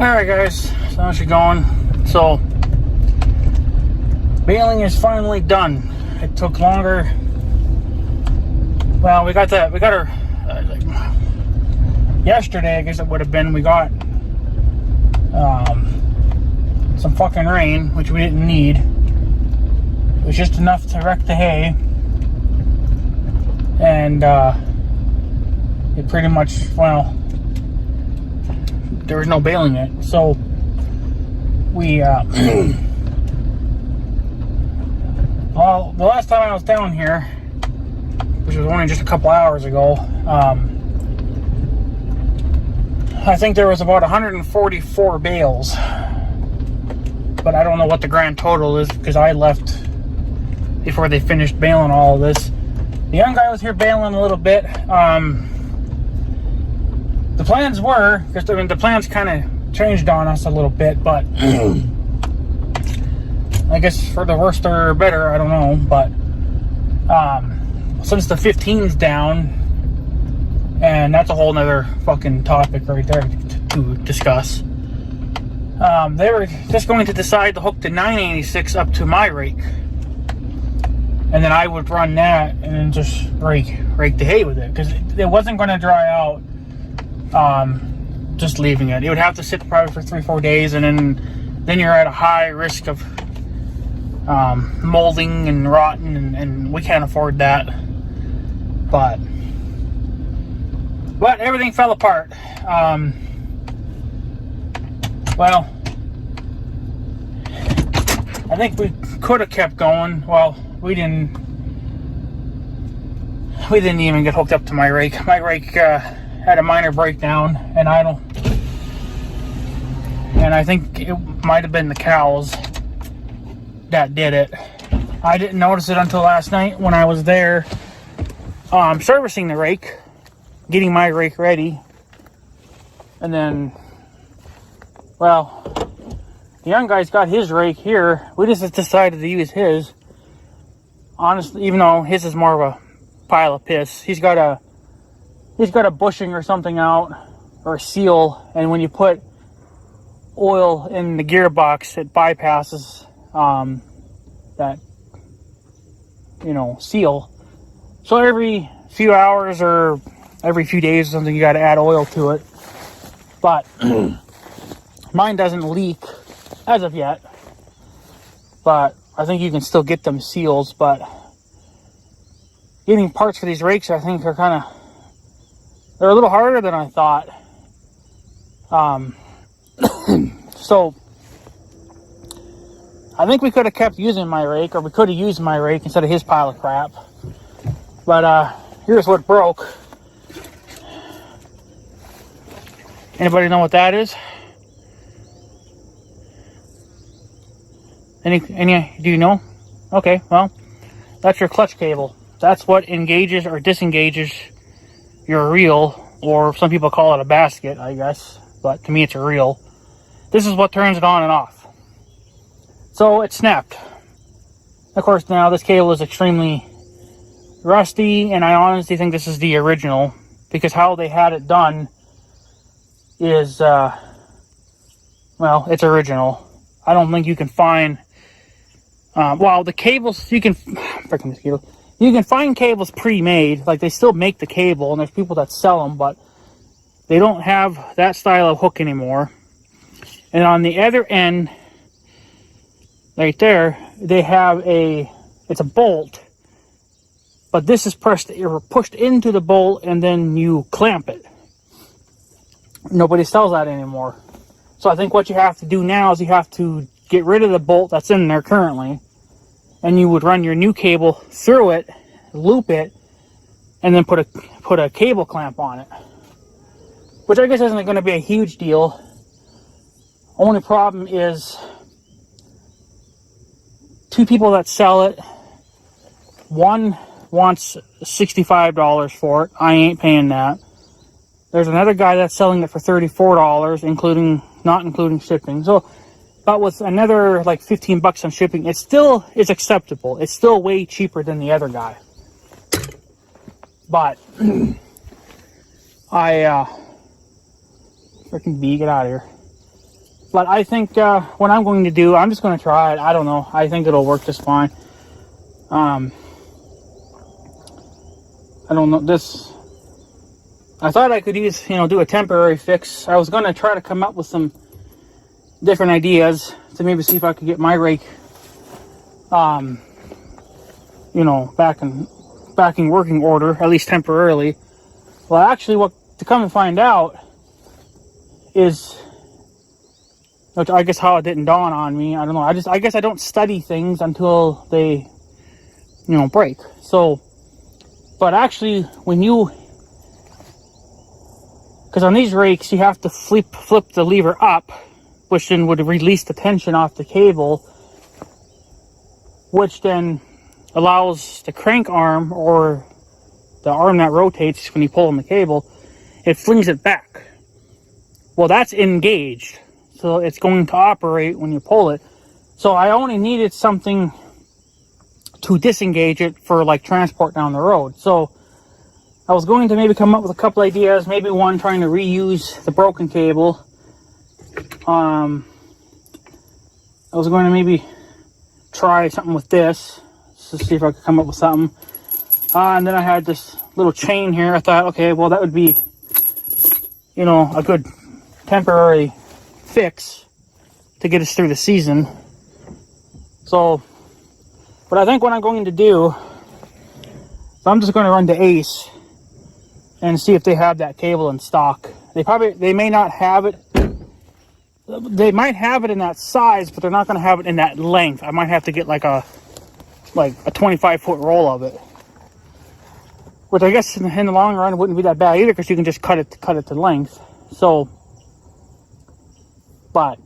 Alright guys, so how's it going? So, baling is finally done. It took longer. Well, we got our, yesterday I guess it would have been, we got some fucking rain, which we didn't need. It was just enough to wreck the hay. And, it pretty much, well, there was no baling it. So, we, well, the last time I was down here, which was only just a couple hours ago, I think there was about 144 bales. But I don't know what the grand total is because I left before they finished baling all of this. The young guy was here baling a little bit. The plans were, because I mean, the plans kind of changed on us a little bit, but I guess for the worst or better, I don't know. But since the 15's down, and that's a whole nother fucking topic right there to discuss. They were just going to decide to hook the 986 up to my rake, and then I would run that and then just rake the hay with it, because it wasn't going to dry out. Just leaving it. It would have to sit probably for 3-4 days, and then you're at a high risk of molding and rotting, and we can't afford that. But everything fell apart. Well, I think we could have kept going. Well, we didn't even get hooked up to my rake. My rake had a minor breakdown, and I think it might have been the cows that did it. I didn't notice it until last night when I was there servicing the rake, getting my rake ready. And then, well, the young guy's got his rake here. We just decided to use his. Honestly, even though his is more of a pile of piss, he's got a bushing or something out, or a seal, and when you put oil in the gearbox, it bypasses that, seal. So every few hours or every few days or something, you got to add oil to it. But mine doesn't leak as of yet, but I think you can still get them seals. But getting parts for these rakes, I think, are they're a little harder than I thought. So I think we could have kept using my rake, or we could have used my rake instead of his pile of crap. But here's what broke. Anybody know what that is? Any? Do you know? Okay, well, that's your clutch cable. That's what engages or disengages your reel, or some people call it a basket, I guess, but to me it's a reel. This is what turns it on and off. So it snapped. Of course, now this cable is extremely rusty, and I honestly think this is the original, because how they had it done is, well, it's original. I don't think you can find, well, the cables, you can, freaking this cable. You can find cables pre-made, like they still make the cable, and there's people that sell them, but they don't have that style of hook anymore. And on the other end, right there, they have it's a bolt, but this is you're pushed into the bolt, and then you clamp it. Nobody sells that anymore. So I think what you have to do now is you have to get rid of the bolt that's in there currently, and you would run your new cable through it, loop it, and then put a cable clamp on it, which I guess isn't going to be a huge deal. Only problem is two people that sell it. One wants $65 for it. I ain't paying that. There's another guy that's selling it for $34, not including shipping. So, but with another like $15 on shipping, it still is acceptable. It's still way cheaper than the other guy. But I freaking bee, get out of here. But I think what I'm going to do, I'm just going to try it. I don't know. I think it'll work just fine. I don't know. I thought I could use, do a temporary fix. I was going to try to come up with some different ideas to maybe see if I could get my rake, back in working order, at least temporarily. Well, actually, to come and find out is, which I guess how it didn't dawn on me. I don't know. I guess I don't study things until they, break. So, but actually, because on these rakes, you have to flip the lever up, which then would release the tension off the cable, which then allows the crank arm, or the arm that rotates when you pull on the cable, it flings it back. Well, that's engaged, so it's going to operate when you pull it. So I only needed something to disengage it for like transport down the road. So I was going to maybe come up with a couple ideas, maybe one trying to reuse the broken cable. I was going to maybe try something with this, to see if I could come up with something. And then I had this little chain here. I thought, okay, well, that would be, a good temporary fix to get us through the season. So, but I think what I'm going to do, I'm just going to run to Ace and see if they have that cable in stock. They may not have it. They might have it in that size, but they're not going to have it in that length. I might have to get like a 25-foot roll of it, which I guess in the long run wouldn't be that bad either, because you can just cut it to length. So, but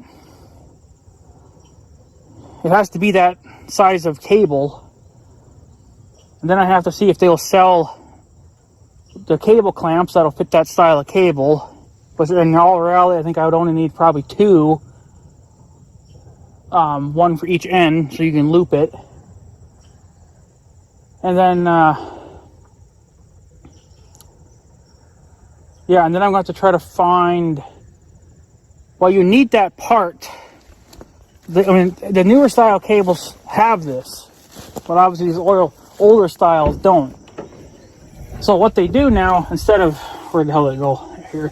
it has to be that size of cable, and then I have to see if they'll sell the cable clamps that'll fit that style of cable. But in all reality, I think I would only need probably two, one for each end, so you can loop it. And then, and then I'm going to try to find, well, you need that part. The newer style cables have this, but obviously these older styles don't. So what they do now, instead of, where the hell did it go here?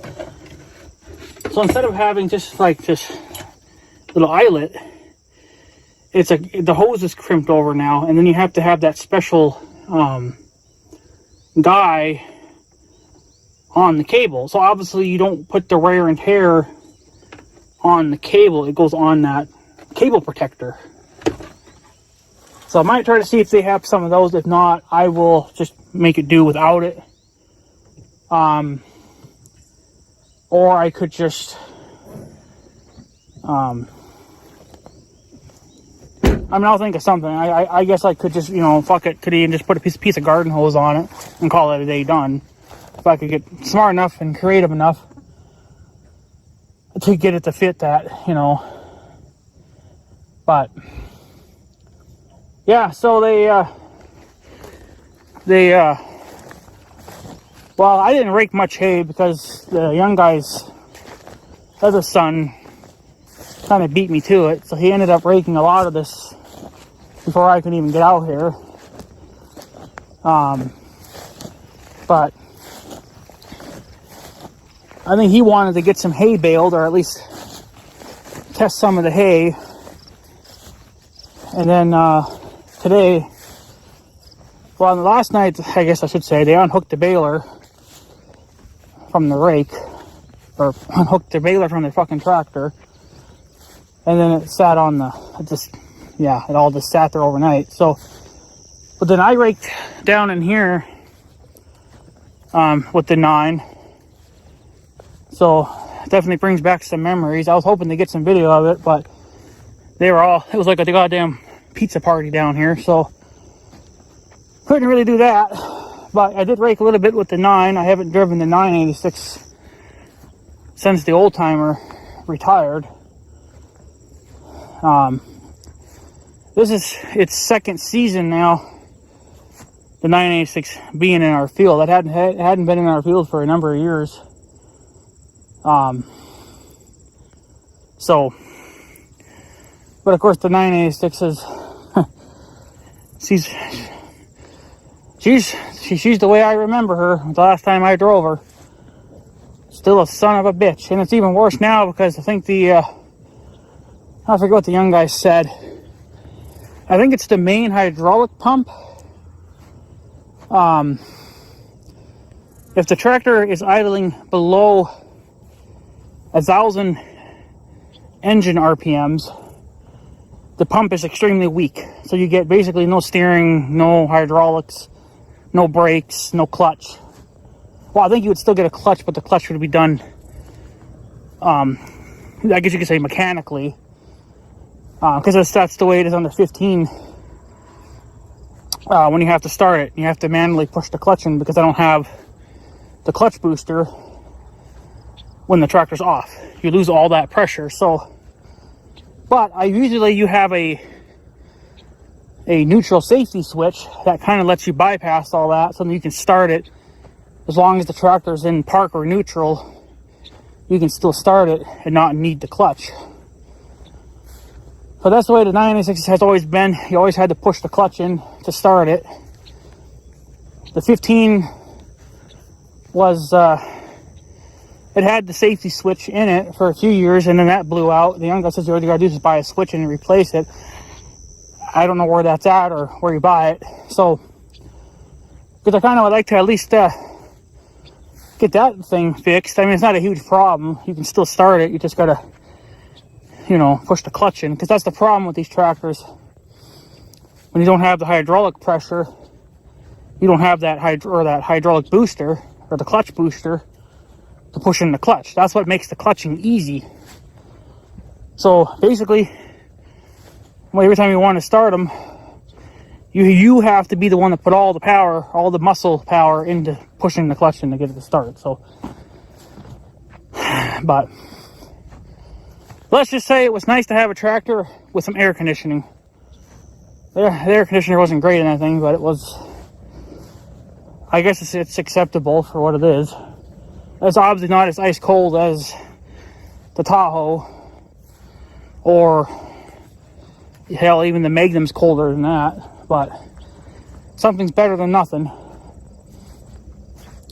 So instead of having just like this little eyelet, the hose is crimped over now, and then you have to have that special guy on the cable. So obviously you don't put the wear and tear on the cable, it goes on that cable protector. So I might try to see if they have some of those. If not, I will just make it do without it. Or I could just, I'll think of something. I guess I could just, fuck it, could even just put a piece of garden hose on it and call it a day done. If I could get smart enough and creative enough to get it to fit that, But, yeah, so well, I didn't rake much hay because the young guy's other son kind of beat me to it. So he ended up raking a lot of this before I could even get out here. But I think he wanted to get some hay baled, or at least test some of the hay. And then today, well, last night, I guess I should say, they unhooked the baler from the rake, or unhooked the baler from the fucking tractor, and then it sat on it all just sat there overnight. So, but then I raked down in here with the 9, so it definitely brings back some memories. I was hoping to get some video of it, but it was like a goddamn pizza party down here, so couldn't really do that. But I did rake a little bit with the 9. I haven't driven the 986 since the old timer retired. This is its second season now, the 986 being in our field. It hadn't been in our field for a number of years. So, but of course the 986 is, she's the way I remember her the last time I drove her. Still a son of a bitch. And it's even worse now because I think I forget what the young guy said. I think it's the main hydraulic pump. If the tractor is idling below 1,000 engine RPMs, the pump is extremely weak. So you get basically no steering, no hydraulics, no brakes, no clutch. Well, I think you would still get a clutch, but the clutch would be done, I guess you could say mechanically. Because that's the way it is on the 15. When you have to start it, you have to manually push the clutch in because I don't have the clutch booster when the tractor's off. You lose all that pressure. So, but you have a neutral safety switch that kind of lets you bypass all that, so that you can start it as long as the tractor's in park or neutral. You can still start it and not need the clutch. So that's the way the 986 has always been. You always had to push the clutch in to start it. The 15 was, it had the safety switch in it for a few years, and then that blew out. The young guy says all you gotta do is buy a switch and replace it. I don't know where that's at or where you buy it. So, because I kind of would like to at least get that thing fixed. I mean, it's not a huge problem. You can still start it. You just gotta, push the clutch in, because that's the problem with these tractors. When you don't have the hydraulic pressure, you don't have that hydraulic booster or the clutch booster to push in the clutch. That's what makes the clutching easy. So basically, every time you want to start them, you have to be the one to put all the power, all the muscle power into pushing the clutch in to get it to start. So, but let's just say it was nice to have a tractor with some air conditioning. The air conditioner wasn't great or anything, but it was, I guess it's acceptable for what it is. It's obviously not as ice cold as the Tahoe, or hell, even the Magnum's colder than that, but something's better than nothing.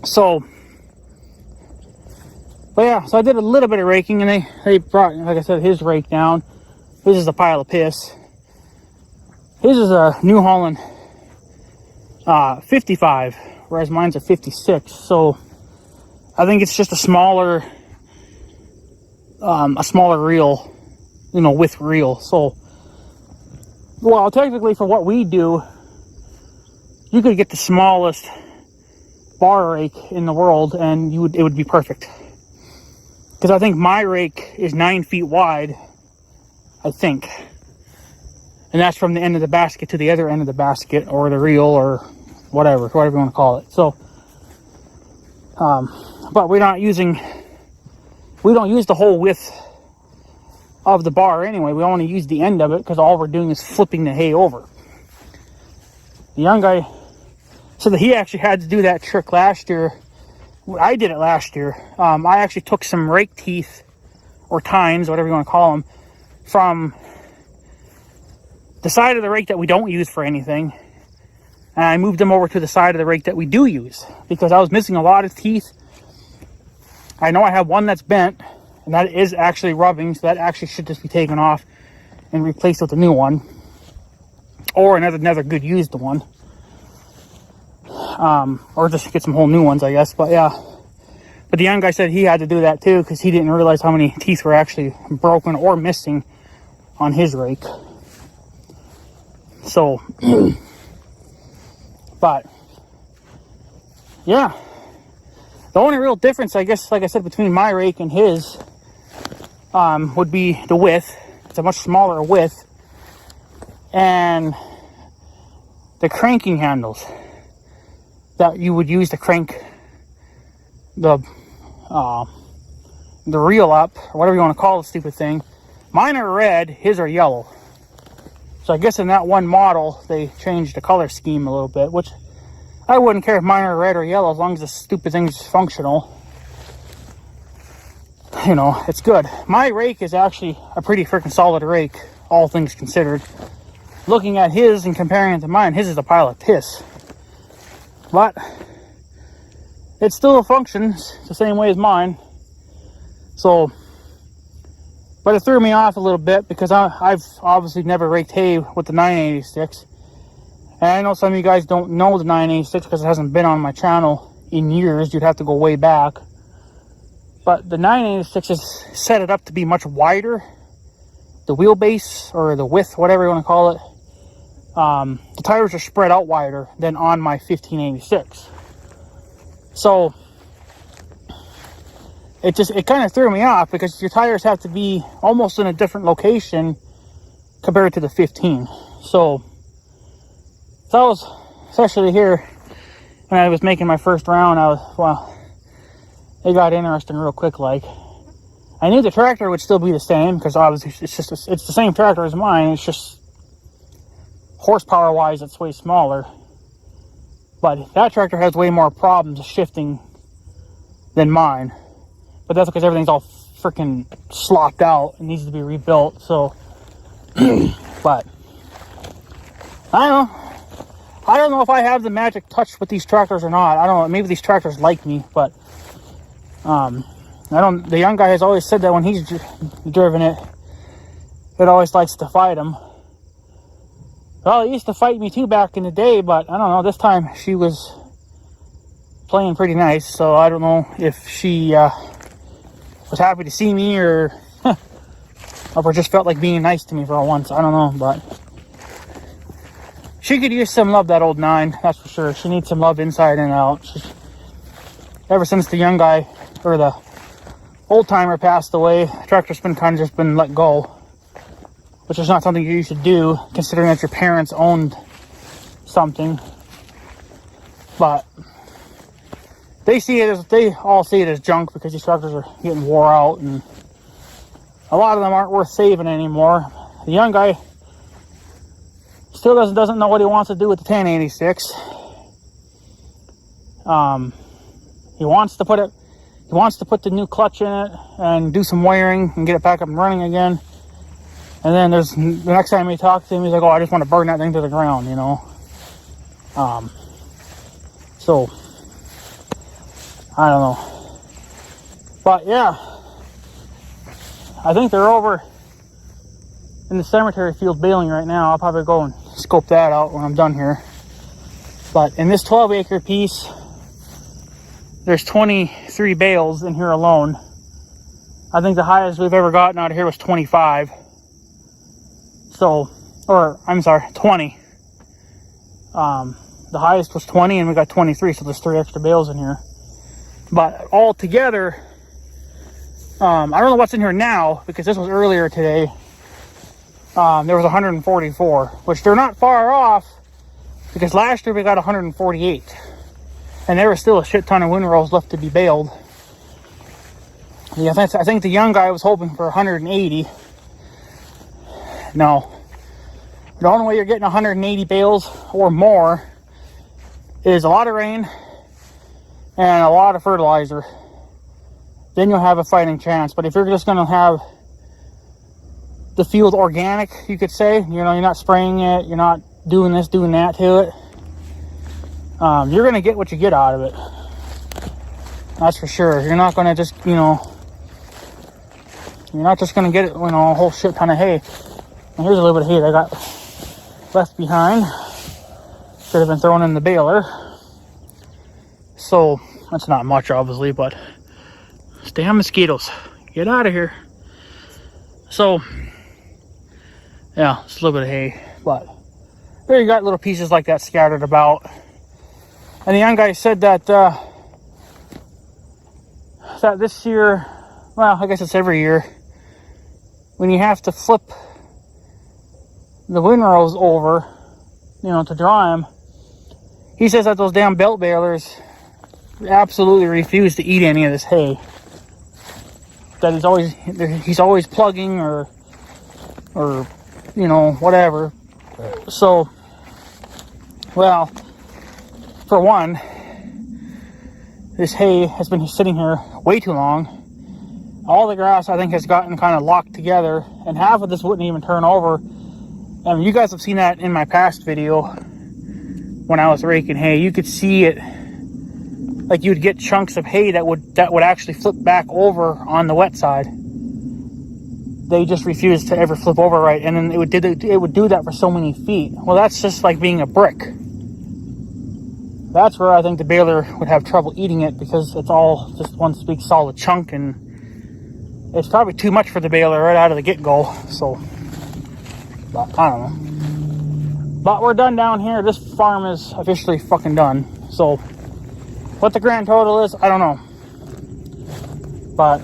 So, but yeah, so I did a little bit of raking, and they brought, like I said, his rake down. This is a pile of piss. His is a New Holland 55, whereas mine's a 56. So I think it's just a smaller reel, width reel. So, well, technically for what we do, you could get the smallest bar rake in the world, and it would be perfect. Because I think my rake is 9 feet wide, I think. And that's from the end of the basket to the other end of the basket, or the reel, or whatever you want to call it. So, but we don't use the whole width of the bar anyway. We only use the end of it, because all we're doing is flipping the hay over. The young guy said that he actually had to do that trick last year. I did it last year. I actually took some rake teeth, or tines, whatever you want to call them, from the side of the rake that we don't use for anything, and I moved them over to the side of the rake that we do use, because I was missing a lot of teeth. I know I have one that's bent, and that is actually rubbing, so that actually should just be taken off and replaced with a new one, or another good used one, or just get some whole new ones, I guess. But yeah, but the young guy said he had to do that too, because he didn't realize how many teeth were actually broken or missing on his rake. So, but yeah, the only real difference, I guess, like I said, between my rake and his would be the width. It's a much smaller width, and the cranking handles that you would use to crank the reel up, or whatever you want to call the stupid thing. Mine are red, his are yellow. So I guess in that one model, they changed the color scheme a little bit, which I wouldn't care if mine are red or yellow, as long as the stupid thing's functional. you know, it's good. My rake is actually a pretty freaking solid rake, all things considered. Looking at his and comparing it to mine, his is a pile of piss. But it still functions the same way as mine. So, but it threw me off a little bit because I've obviously never raked hay with the 986. And I know some of you guys don't know the 986 because it hasn't been on my channel in years. You'd have to go way back. But the 986 has set it up to be much wider. The wheelbase, or the width, whatever you want to call it. The tires are spread out wider than on my 1586. So it kind of threw me off because your tires have to be almost in a different location compared to the 15. So I was, especially here when I was making my first round, it got interesting real quick. Like, I knew the tractor would still be the same because obviously it's the same tractor as mine. It's just horsepower wise it's way smaller, but that tractor has way more problems shifting than mine. But that's because everything's all freaking slopped out and needs to be rebuilt. So but I don't know if I have the magic touch with these tractors or not. I don't know, maybe these tractors like me, but the young guy has always said that when he's driven it, it always likes to fight him. Well, it used to fight me too back in the day, but I don't know, this time she was playing pretty nice, so I don't know if she was happy to see me or or just felt like being nice to me for once. I don't know, but she could use some love, that old 9, that's for sure. She needs some love inside and out. Ever since the young guy, or the old timer, passed away, the tractor's been kind of just been let go, which is not something you should do considering that your parents owned something. But they all see it as junk because these tractors are getting wore out and a lot of them aren't worth saving anymore. The young guy still doesn't know what he wants to do with the 1086. He wants to put the new clutch in it and do some wiring and get it back up and running again. And then the next time we talk to him, he's like, "Oh, I just want to burn that thing to the ground," you know. So I don't know, but yeah, I think they're over in the cemetery field baling right now. I'll probably go and scope that out when I'm done here. But in this 12-acre piece, there's 23 bales in here alone. I think the highest we've ever gotten out of here was 25. So, or I'm sorry, 20. The highest was 20 and we got 23, so there's 3 extra bales in here. But all together, I don't know what's in here now because this was earlier today. There was 144, which they're not far off because last year we got 148. And there was still a shit ton of windrows left to be baled. Yeah, I think the young guy was hoping for 180. No. The only way you're getting 180 bales or more is a lot of rain and a lot of fertilizer. Then you'll have a fighting chance. But if you're just going to have the field organic, you could say, you know, you're not spraying it, you're not doing this, doing that to it, you're going to get what you get out of it. That's for sure. You're not going to just, you know, you're not just going to get it, you know, a whole shit ton of hay. And here's a little bit of hay that I got left behind. Should have been thrown in the baler. So, that's not much, obviously, but damn mosquitoes. Get out of here. So, yeah, it's a little bit of hay. But there you got little pieces like that scattered about. And the young guy said that that this year, well, I guess it's every year, when you have to flip the windrows over, you know, to dry them, he says that those damn belt balers absolutely refuse to eat any of this hay. That he's always plugging or you know, whatever. So, well, for one, this hay has been sitting here way too long, all the grass, I think, has gotten kind of locked together, and half of this wouldn't even turn over. And you guys have seen that in my past video when I was raking hay. You could see it, like you'd get chunks of hay that would actually flip back over on the wet side. They just refused to ever flip over right, and then it would do that for so many feet. Well, that's just like being a brick. That's where I think the baler would have trouble eating it, because it's all just one big solid chunk, and it's probably too much for the baler right out of the get-go. So, but I don't know. But we're done down here. This farm is officially fucking done. So, what the grand total is, I don't know. But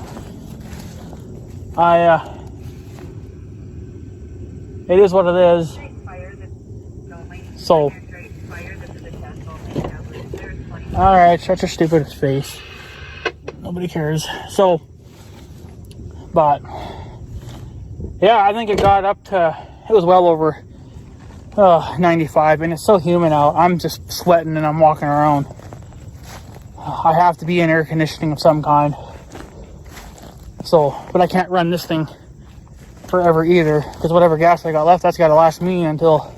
it is what it is. So, alright, shut your stupid face. Nobody cares. So, but, yeah, I think it got up to, it was well over 95, and it's so humid out. I'm just sweating and I'm walking around. I have to be in air conditioning of some kind. So, but I can't run this thing forever either, because whatever gas I got left, that's got to last me until,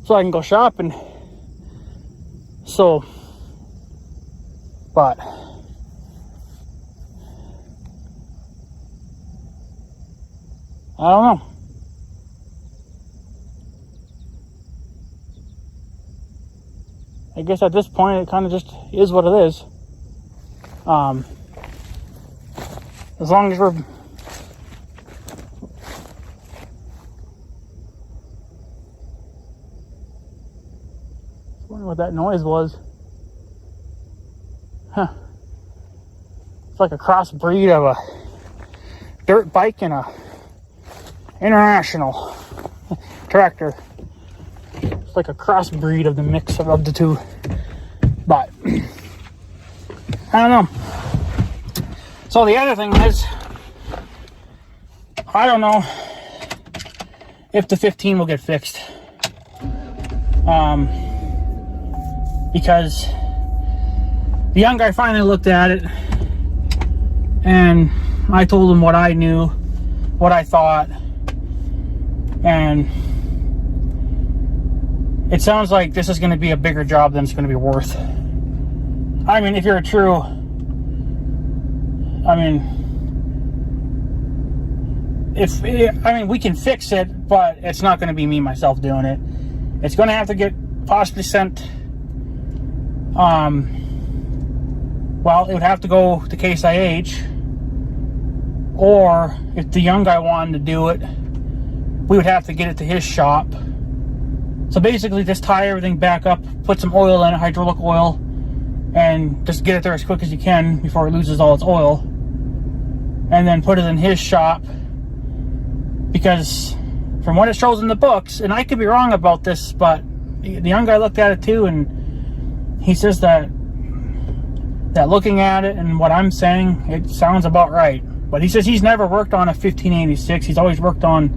so I can go shopping. So, but I don't know. I guess at this point it kind of just is what it is. As long as we're what that noise was. Huh. It's like a crossbreed of a dirt bike and a international tractor. It's like a crossbreed of the mix of the two. But I don't know. So the other thing is, I don't know if the 15 will get fixed. Because the young guy finally looked at it, and I told him what I knew, what I thought, and it sounds like this is going to be a bigger job than it's going to be worth. I mean, if you're a true, we can fix it, but it's not going to be me myself doing it. It's going to have to get possibly sent. Well, it would have to go to Case IH, or if the young guy wanted to do it, we would have to get it to his shop. So basically, just tie everything back up, put some oil in it, hydraulic oil, and just get it there as quick as you can before it loses all its oil, and then put it in his shop. Because from what it shows in the books, and I could be wrong about this, but the young guy looked at it too, and he says that looking at it and what I'm saying, it sounds about right. But he says he's never worked on a 1586. He's always worked on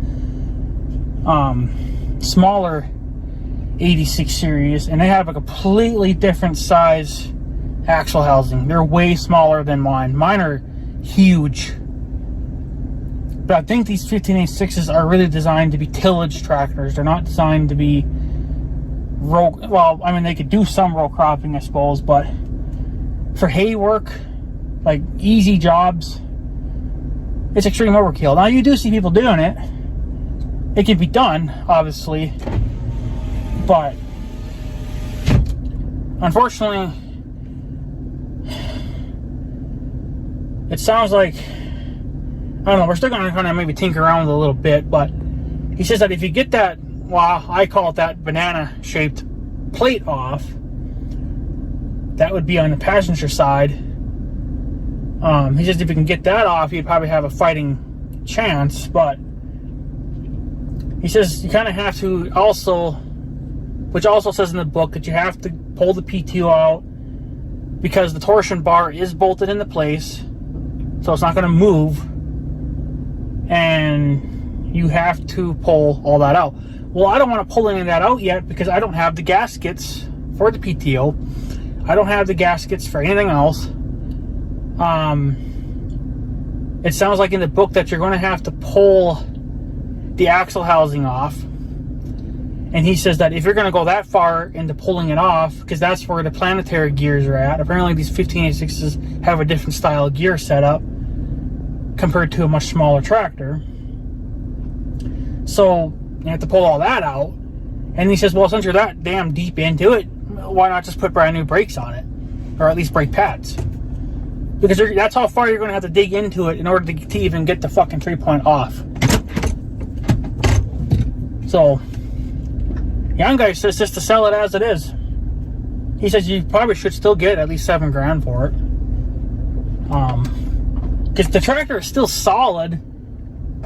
smaller 86 series, and they have a completely different size axle housing. They're way smaller than mine. Mine are huge. But I think these 1586s are really designed to be tillage tractors. They're not designed to be row, well, I mean, they could do some row cropping, I suppose, but for hay work, like easy jobs, it's extreme overkill. Now, you do see people doing it. It can be done, obviously, but unfortunately, it sounds like, I don't know, we're still going to kind of maybe tinker around with it a little bit, but he says that if you get that, well, I call it that banana-shaped plate off, that would be on the passenger side. He says if you can get that off, you'd probably have a fighting chance, but he says you kind of have to also, which also says in the book, that you have to pull the PTO out because the torsion bar is bolted into place, so it's not going to move, and you have to pull all that out. Well, I don't want to pull any of that out yet because I don't have the gaskets for the PTO. I don't have the gaskets for anything else. it sounds like in the book that you're going to have to pull the axle housing off. And he says that if you're going to go that far into pulling it off, because that's where the planetary gears are at. Apparently these 1586s have a different style of gear setup compared to a much smaller tractor. So you have to pull all that out. And he says, well, since you're that damn deep into it, why not just put brand new brakes on it? Or at least brake pads. Because that's how far you're going to have to dig into it in order to even get the fucking 3-point off. So young guy says just to sell it as it is. He says you probably should still get at least $7,000 for it. Because the tractor is still solid.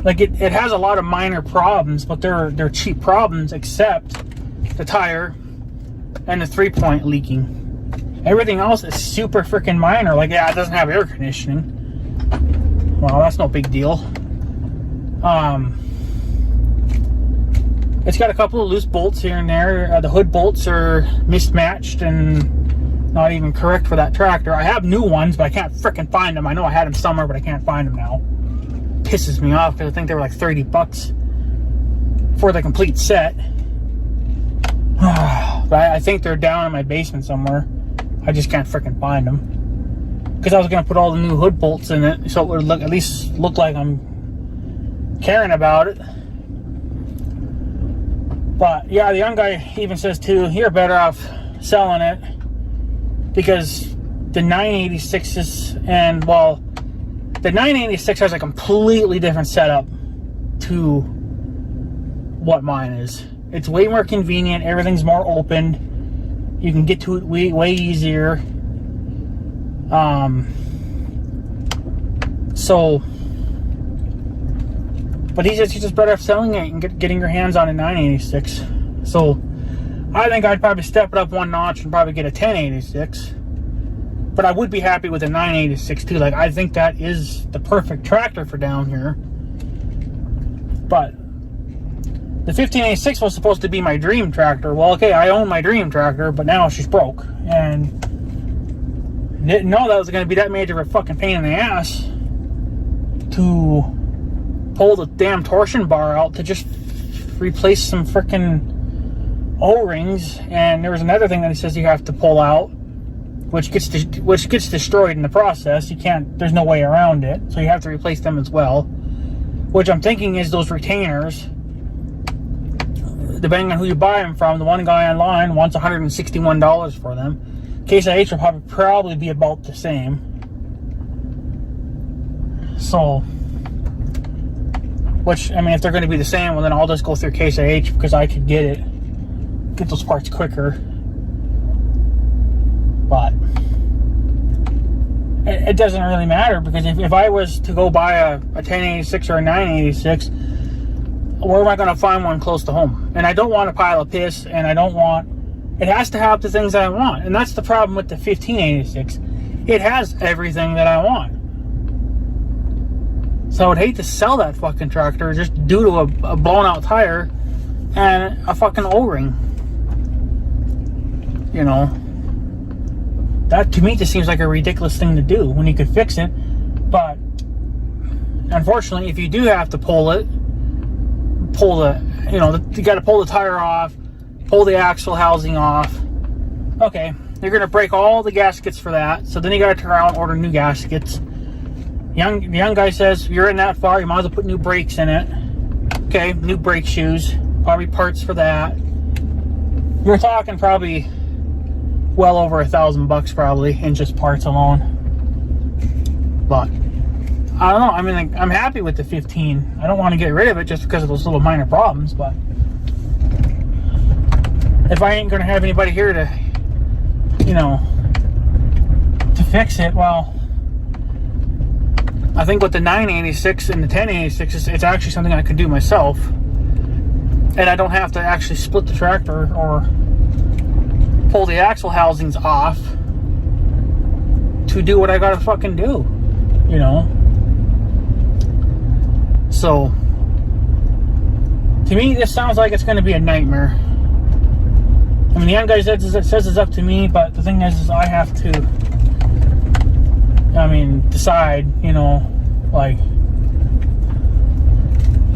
Like it has a lot of minor problems, but they're cheap problems except the tire and the 3-point leaking. Everything else is super freaking minor. Like, yeah, it doesn't have air conditioning. Well, that's no big deal. It's got a couple of loose bolts here and there. The hood bolts are mismatched and not even correct for that tractor. I have new ones, but I can't freaking find them. I know I had them somewhere, but I can't find them now. Pisses me off because I think they were like $30 for the complete set. But I think they're down in my basement somewhere. I just can't freaking find them. Because I was going to put all the new hood bolts in it so it would at least look like I'm caring about it. But yeah, the young guy even says too, you're better off selling it because the 986s and, well, the 986 has a completely different setup to what mine is. It's way more convenient. Everything's more open. You can get to it way easier. But he says you're just better off selling it and getting your hands on a 986. So I think I'd probably step it up one notch and probably get a 1086. But I would be happy with a 986 too. Like, I think that is the perfect tractor for down here. But the 1586 was supposed to be my dream tractor. Well, okay, I own my dream tractor, but now she's broke. And didn't know that was going to be that major of a fucking pain in the ass to pull the damn torsion bar out to just replace some freaking O-rings. And there was another thing that he says you have to pull out, which gets destroyed in the process. You can't, there's no way around it, so you have to replace them as well, which I'm thinking is those retainers. Depending on who you buy them from, the one guy online wants $161 for them. Case IH will probably be about the same. So, which, I mean, if they're going to be the same, well then I'll just go through Case IH because I could get those parts quicker. But it doesn't really matter because if I was to go buy a 1086 or a 986, where am I going to find one close to home? And I don't want a pile of piss, and I don't want, it has to have the things that I want. And that's the problem with the 1586. It has everything that I want. So I would hate to sell that fucking tractor just due to a blown out tire and a fucking O-ring. You know, that to me just seems like a ridiculous thing to do when you could fix it. But unfortunately, if you do have to pull the, you know, you got to pull the tire off, pull the axle housing off. Okay, you're gonna break all the gaskets for that. So then you got to turn around and order new gaskets. The young guy says you're in that far, you might as well put new brakes in it. Okay, new brake shoes, probably parts for that. You're talking probably well over $1,000 probably in just parts alone. But I don't know. I mean, like, I'm happy with the 15. I don't want to get rid of it just because of those little minor problems. But if I ain't gonna have anybody here to, you know, to fix it, well, I think with the 986 and the 1086, it's actually something I could do myself, and I don't have to actually split the tractor or pull the axle housings off to do what I gotta fucking do, you know. So to me, this sounds like it's going to be a nightmare. I mean, the young guy says it's up to me, but the thing is I have to, I mean, decide, you know, Like,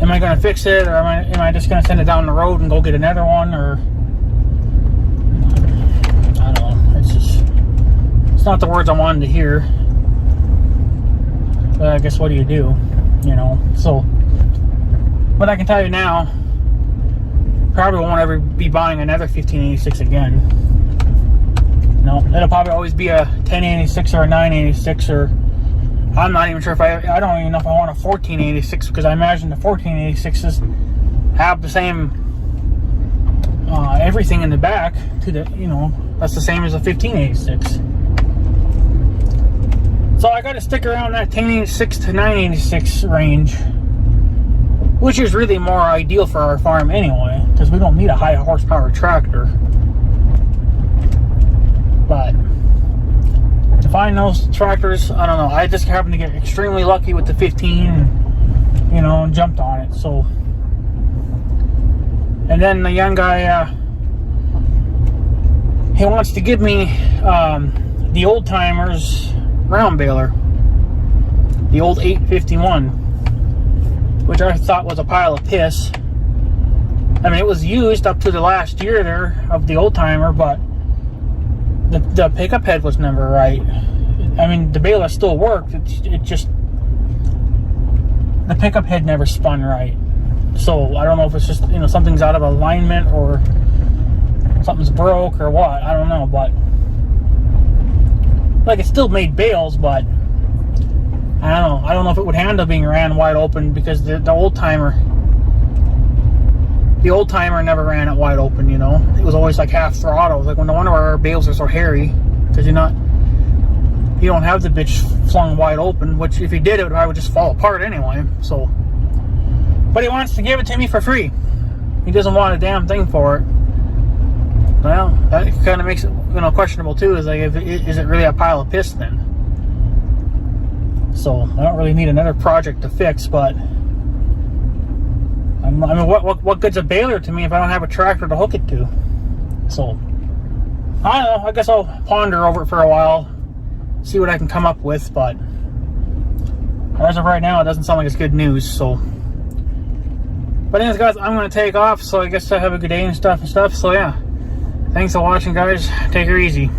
am I going to fix it, or am I just going to send it down the road and go get another one, or I don't know. It's not the words I wanted to hear. But I guess what do you do, you know? So, but I can tell you now, probably won't ever be buying another 1586 again. No, it'll probably always be a 1086 or a 986, or I'm not even sure if I don't even know if I want a 1486, because I imagine the 1486s have the same everything in the back to the, you know, that's the same as a 1586. So I got to stick around that 1086 to 986 range, which is really more ideal for our farm anyway, because we don't need a high horsepower tractor. But to find those tractors, I don't know. I just happened to get extremely lucky with the 15, and, you know, and jumped on it. So, and then the young guy, he wants to give me the old timers round baler, the old 851, which I thought was a pile of piss. I mean, it was used up to the last year there of the old timer, but the pickup head was never right. I mean, the baler still worked. It just, the pickup head never spun right. So I don't know if it's just, you know, something's out of alignment or something's broke or what. I don't know, but like, it still made bales, but I don't know. I don't know if it would handle being ran wide open, because the old timer never ran it wide open, you know. It was always like half throttle. It was like, no wonder why our bales are so hairy, because you don't have the bitch flung wide open, which if you did, it would probably just fall apart anyway. So, but he wants to give it to me for free. He doesn't want a damn thing for it. Well, that kind of makes it, you know, questionable too. Is like, is it really a pile of piss then? So I don't really need another project to fix, but I mean, what good's a baler to me if I don't have a tractor to hook it to? So I don't know. I guess I'll ponder over it for a while, see what I can come up with. But as of right now, it doesn't sound like it's good news. So, but anyways, guys, I'm gonna take off. So I guess I have a good day and stuff. So yeah, thanks for watching, guys. Take her easy.